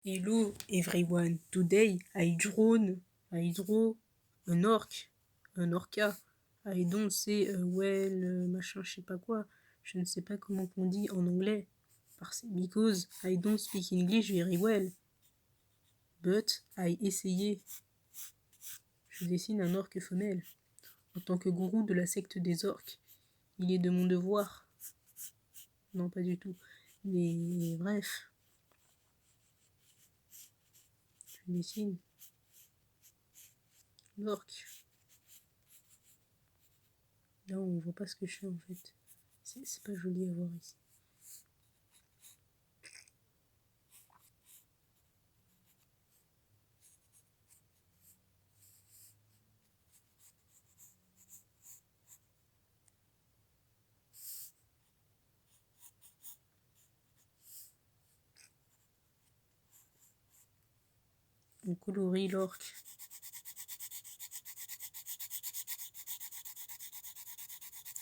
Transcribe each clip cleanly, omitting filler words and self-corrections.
Hello everyone, today I draw an orca. I don't say well, machin, je sais pas quoi. Je ne sais pas comment on dit en anglais. Because I don't speak English very well. But I essayé. Je dessine un orque femelle. En tant que gourou de la secte des orques, il est de mon devoir. Non, pas du tout. Mais bref. Je dessine l'orque. Là, on voit pas ce que je fais en fait. C'est pas joli à voir ici. On colorie l'orque.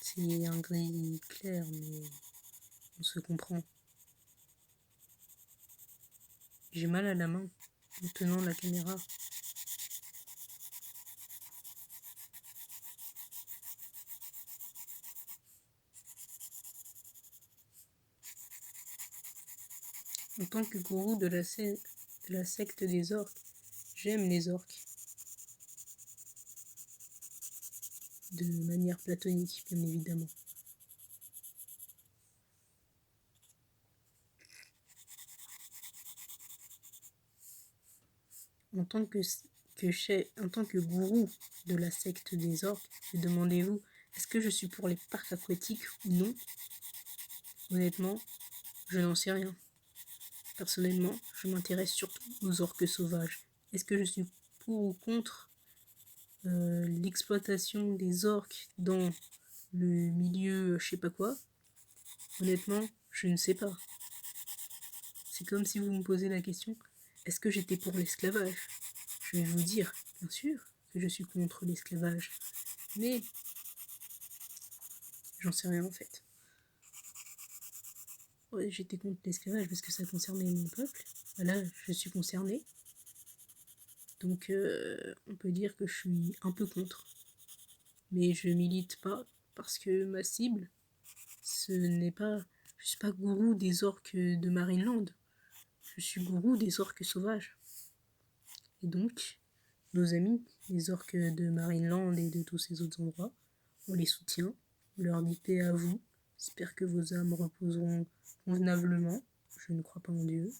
C'est un gris clair, mais on se comprend. J'ai mal à la main en tenant la caméra. En tant que gourou de la secte des orques, j'aime les orques. De manière platonique, bien évidemment. En tant que gourou de la secte des orques, me demandez-vous, est-ce que je suis pour les parcs aquatiques ou non? Honnêtement, je n'en sais rien. Personnellement, je m'intéresse surtout aux orques sauvages. Est-ce que je suis pour ou contre l'exploitation des orques dans le milieu je sais pas quoi? Honnêtement, je ne sais pas. C'est comme si vous me posez la question, est-ce que j'étais pour l'esclavage? Je vais vous dire, bien sûr, que je suis contre l'esclavage. Mais j'en sais rien en fait. Ouais, j'étais contre l'esclavage parce que ça concernait mon peuple. Là, je suis concernée. Donc, on peut dire que je suis un peu contre. Mais je milite pas parce que ma cible, ce n'est pas... Je suis pas gourou des orques de Marineland. Je suis gourou des orques sauvages. Et donc, nos amis, les orques de Marineland et de tous ces autres endroits, on les soutient, on leur dit paix à vous. J'espère que vos âmes reposeront convenablement. Je ne crois pas en Dieu.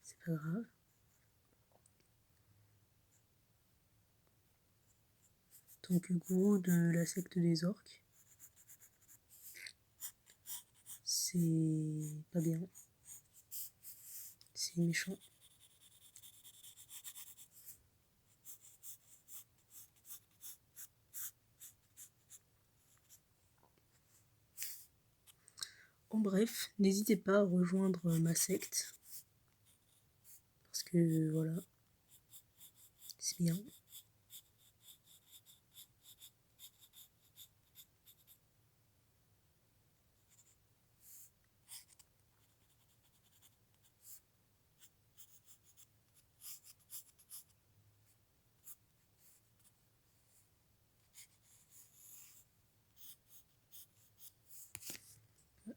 C'est pas grave. En tant que gourou de la secte des orques, c'est pas bien. C'est méchant. En bref, n'hésitez pas à rejoindre ma secte. Parce que voilà, c'est bien.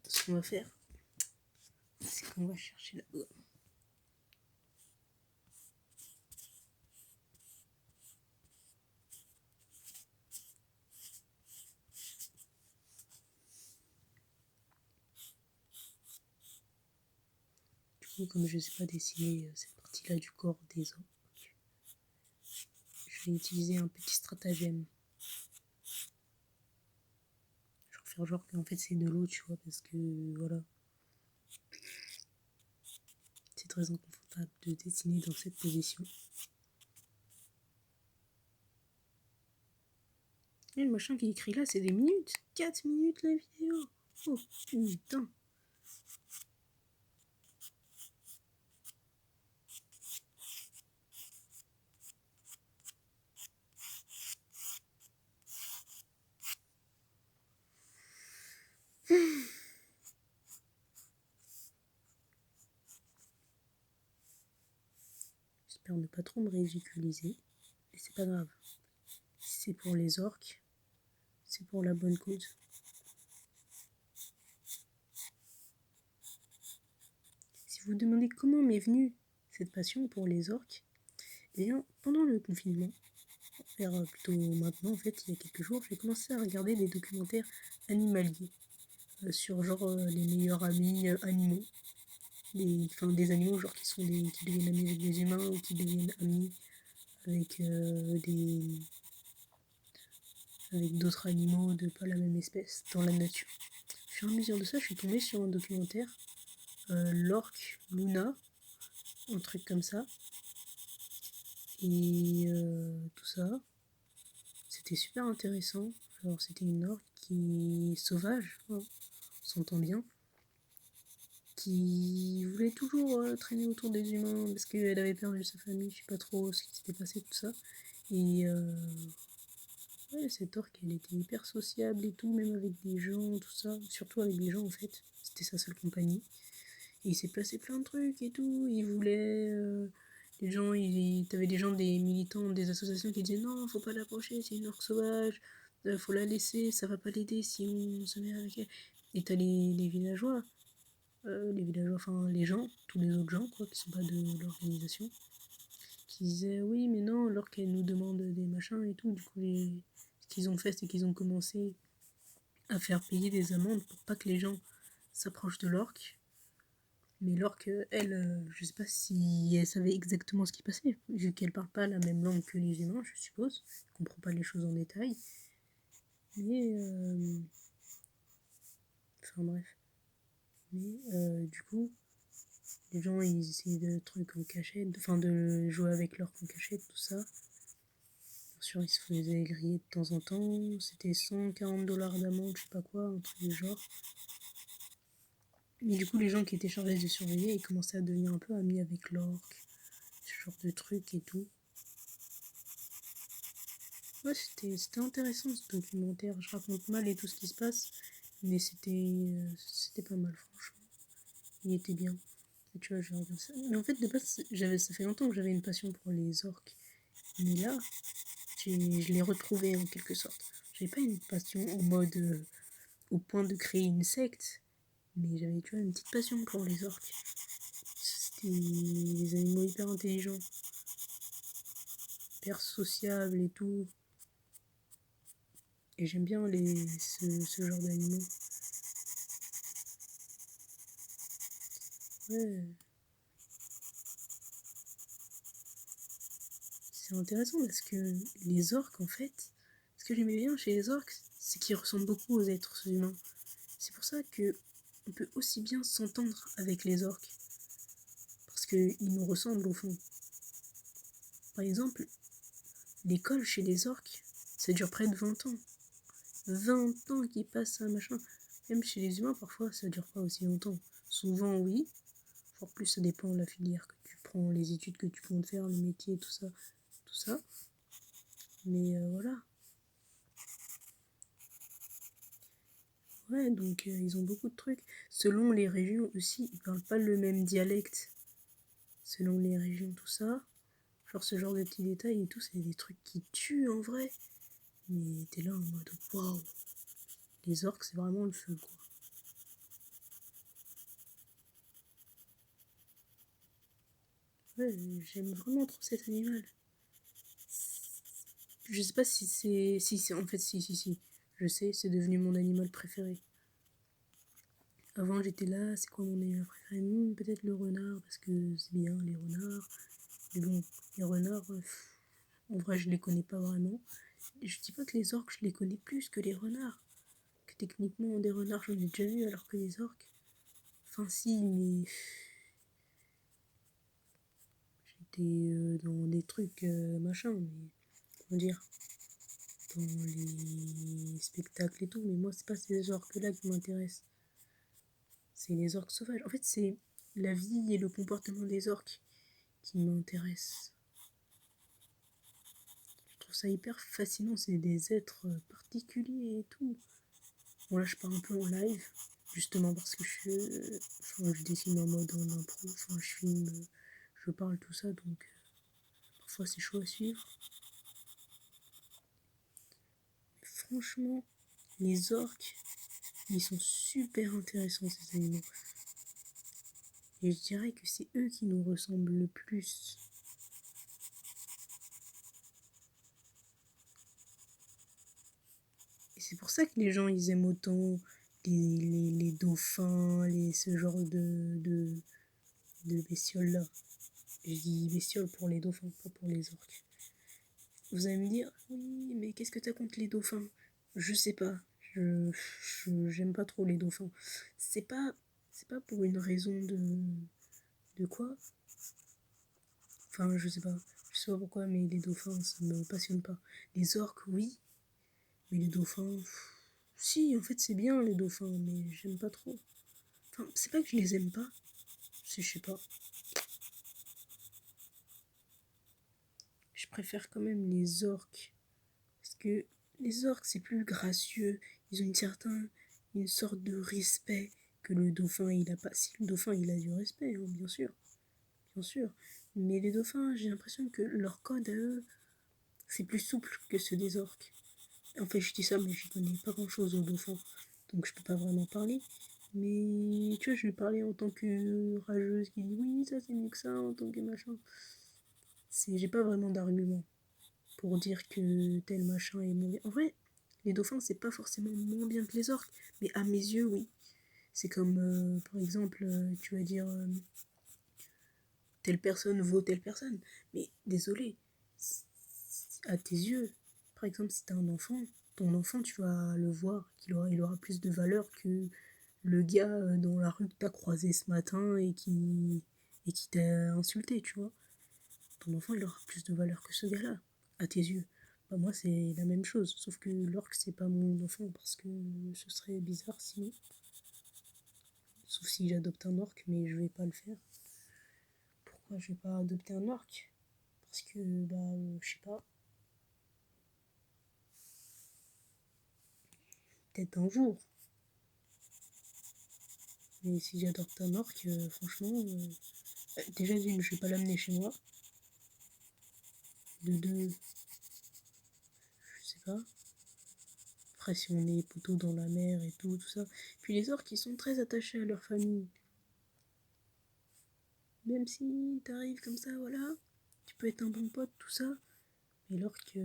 Ce qu'on va faire, c'est qu'on va chercher la gomme. Du coup, comme je ne sais pas dessiner cette partie-là du corps des orques, je vais utiliser un petit stratagème. Je vais faire genre qu'en fait c'est de l'eau, tu vois, parce que voilà. C'est très inconfortable de dessiner dans cette position. Et le machin qui écrit là, c'est des minutes. 4 minutes la vidéo. Oh putain. j'espère ne pas trop me ridiculiser, mais c'est pas grave. Si c'est pour les orques, c'est pour la bonne cause. Si vous vous demandez comment m'est venue cette passion pour les orques, eh bien, pendant le confinement, plutôt maintenant en fait, il y a quelques jours, j'ai commencé à regarder des documentaires animaliers sur genre les meilleurs amis animaux. Des animaux genre qui deviennent amis avec des humains ou qui deviennent amis avec avec d'autres animaux de pas la même espèce dans la nature. Au fur et à mesure de ça, je suis tombée sur un documentaire, l'orque Luna, un truc comme ça, et tout ça. C'était super intéressant. Alors c'était une orque qui sauvage, hein, on s'entend bien, qui voulait toujours traîner autour des humains parce qu'elle avait perdu sa famille, je sais pas trop ce qui s'était passé, tout ça. Et ouais, cette orque, elle était hyper sociable et tout, même avec des gens, tout ça. Surtout avec des gens, en fait. C'était sa seule compagnie. Et il s'est passé plein de trucs et tout. Il voulait... les gens, t'avais des gens, des militants, des associations qui disaient non, faut pas l'approcher, c'est une orque sauvage. Faut la laisser, ça va pas l'aider si on se met avec elle. Et t'as les villageois, enfin les gens, tous les autres gens, quoi, qui sont pas de l'organisation, qui disaient oui, mais non, l'orque, elle nous demande des machins et tout. Du coup, ce qu'ils ont fait, c'est qu'ils ont commencé à faire payer des amendes pour pas que les gens s'approchent de l'orque. Mais l'orque, elle, je sais pas si elle savait exactement ce qui passait, vu qu'elle parle pas la même langue que les humains, je suppose. Elle comprend pas les choses en détail. Mais, enfin bref. Mais, du coup, les gens, ils essayaient de trucs en cachette, enfin de jouer avec l'orque en cachette, tout ça. Bien sûr, ils se faisaient griller de temps en temps. C'était 140 $ d'amende, je sais pas quoi, un truc du genre. Mais du coup, les gens qui étaient chargés de surveiller, ils commençaient à devenir un peu amis avec l'orque, ce genre de trucs et tout. Ouais, c'était intéressant ce documentaire. Je raconte mal et tout ce qui se passe, mais c'était pas mal, franchement. Il était bien. Et tu vois, je regarde ça. Mais en fait, de base, ça fait longtemps que j'avais une passion pour les orques. Mais là, je l'ai retrouvé en quelque sorte. J'avais pas une passion en mode au point de créer une secte, mais j'avais, tu vois, une petite passion pour les orques. C'était des animaux hyper intelligents, hyper sociables et tout. Et j'aime bien ce genre d'animaux. Ouais, c'est intéressant parce que les orques, en fait, ce que j'aimais bien chez les orques, c'est qu'ils ressemblent beaucoup aux êtres humains. C'est pour ça que on peut aussi bien s'entendre avec les orques. Parce qu'ils nous ressemblent au fond. Par exemple, l'école chez les orques, ça dure près de 20 ans. 20 ans qu'ils passent à machin. Même chez les humains, parfois, ça dure pas aussi longtemps. Souvent, oui. Encore plus, ça dépend de la filière que tu prends, les études que tu comptes faire, le métier, tout ça. Tout ça. Mais voilà. Ouais, donc ils ont beaucoup de trucs. Selon les régions aussi, ils parlent pas le même dialecte. Selon les régions, tout ça. Genre ce genre de petits détails et tout, c'est des trucs qui tuent en vrai. Mais t'es là en mode waouh. Les orques, c'est vraiment le feu, quoi. Ouais, j'aime vraiment trop cet animal. Je sais pas si c'est. Si, c'est. En fait, si. Je sais, c'est devenu mon animal préféré. Avant, j'étais là, c'est quoi mon animal préféré? Peut-être le renard, parce que c'est bien, les renards. Mais bon, les renards, en vrai, je les connais pas vraiment. Et je dis pas que les orques, je les connais plus que les renards. Que techniquement, des renards, j'en ai déjà vu, alors que les orques. Enfin, si, mais. J'étais dans des trucs machin, mais. Comment dire? Dans les spectacles et tout, mais moi, c'est pas ces orques-là qui m'intéressent. C'est les orques sauvages. En fait, c'est la vie et le comportement des orques qui m'intéressent. Je trouve ça hyper fascinant. C'est des êtres particuliers et tout. Bon, là, je pars un peu en live, justement parce que je dessine en mode en impro. Enfin, je filme, je parle, tout ça, donc parfois c'est chaud à suivre. Franchement, les orques, ils sont super intéressants ces animaux. Et je dirais que c'est eux qui nous ressemblent le plus. Et c'est pour ça que les gens, ils aiment autant les dauphins, ce genre de bestioles-là. Je dis bestioles pour les dauphins, pas pour les orques. Vous allez me dire, oui, mais qu'est-ce que t'as contre les dauphins? Je sais pas. J'aime pas trop les dauphins. C'est pas pour une raison de quoi? Enfin, je sais pas. Je sais pas pourquoi, mais les dauphins, ça me passionne pas. Les orques, oui. Mais les dauphins, si, en fait, c'est bien les dauphins, mais j'aime pas trop. Enfin, c'est pas que je les aime pas. Je sais pas. Je préfère quand même les orques. Parce que les orques, c'est plus gracieux. Ils ont une sorte de respect que le dauphin, il a pas. Si, le dauphin, il a du respect, hein, bien sûr. Bien sûr. Mais les dauphins, j'ai l'impression que leur code à eux, c'est plus souple que ceux des orques. En fait, je dis ça, mais je connais pas grand chose aux dauphins. Donc je peux pas vraiment parler. Mais tu vois, je vais parler en tant que rageuse qui dit oui, ça c'est mieux que ça, en tant que machin. J'ai pas vraiment d'argument pour dire que tel machin est mauvais. En vrai, les dauphins, c'est pas forcément moins bien que les orques, mais à mes yeux, oui. C'est comme, par exemple, tu vas dire telle personne vaut telle personne. Mais désolé, à tes yeux, par exemple, si t'as un enfant, ton enfant, tu vas le voir, il aura plus de valeur que le gars dans la rue que t'as croisé ce matin et qui t'a insulté, tu vois. Ton enfant, il aura plus de valeur que ce gars-là, à tes yeux. Bah, moi, c'est la même chose, sauf que l'orque, c'est pas mon enfant, parce que ce serait bizarre sinon. Sauf si j'adopte un orque, mais je vais pas le faire. Pourquoi je vais pas adopter un orque? Parce que, bah, je sais pas. Peut-être un jour. Mais si j'adopte un orque, franchement, déjà d'une, je vais pas l'amener chez moi. De deux, je sais pas. Après, si on est poteau dans la mer et tout ça. Puis les orques, ils sont très attachés à leur famille. Même si t'arrives comme ça, voilà, tu peux être un bon pote, tout ça. Mais l'orque,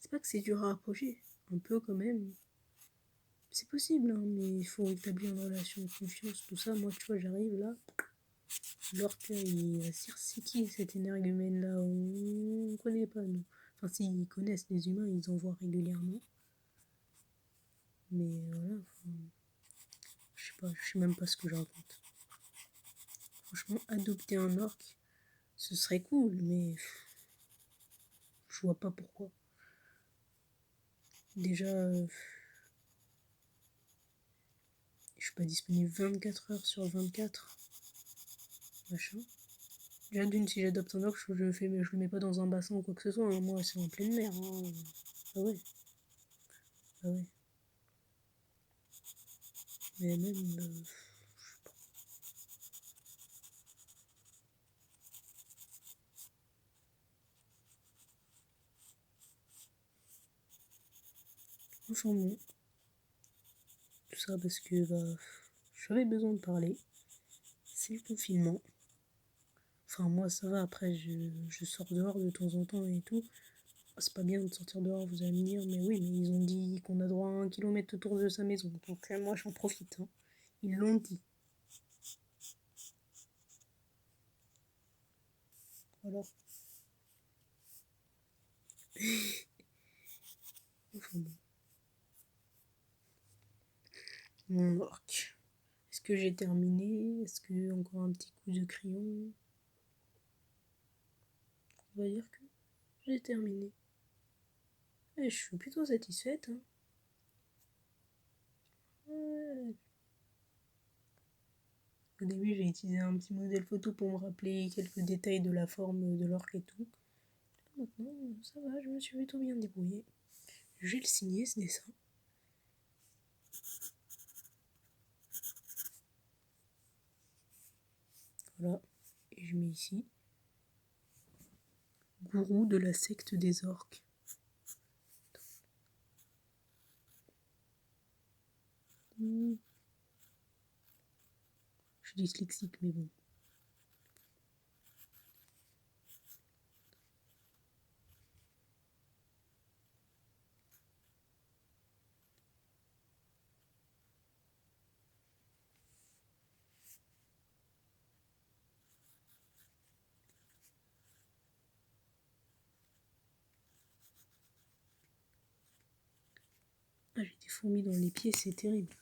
c'est pas que c'est dur à approcher. Un peu quand même. C'est possible, hein, mais il faut établir une relation de confiance, tout ça. Moi, tu vois, j'arrive là. L'orque, il va se dire, c'est qui cet énergumène là? On connaît pas, nous. Enfin, s'ils connaissent les humains, ils en voient régulièrement. Mais voilà, je sais pas, je sais même pas ce que je raconte. Franchement, adopter un orque, ce serait cool, mais je vois pas pourquoi. Déjà, je suis pas disponible 24 heures sur 24. Machin. Déjà d'une, si j'adopte un orque, je le mets pas dans un bassin ou quoi que ce soit. Hein. Moi, c'est en pleine mer. Hein. Ah ouais. Ah ouais. Mais même, enfin bon. Tout ça parce que bah, j'avais besoin de parler. C'est le confinement. Enfin, moi, ça va. Après, je sors dehors de temps en temps et tout. C'est pas bien de sortir dehors, vous allez me dire, mais oui, mais ils ont dit qu'on a droit à 1 kilomètre autour de sa maison. Donc, moi, j'en profite. Hein. Ils l'ont dit. Voilà. Enfin bon. Mon orque. Est-ce que j'ai terminé? Est-ce que encore un petit coup de crayon? On va dire que j'ai terminé. Et je suis plutôt satisfaite. Hein. Ouais. Au début, j'ai utilisé un petit modèle photo pour me rappeler quelques détails de la forme de l'orque et tout. Maintenant, ça va, je me suis plutôt bien débrouillée. Je vais le signer ce dessin. Voilà. Et je mets ici. gourou de la secte des orques. Je suis dyslexique, mais bon. Ah, j'ai des fourmis dans les pieds, c'est terrible.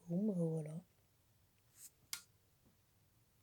Bon, bah voilà.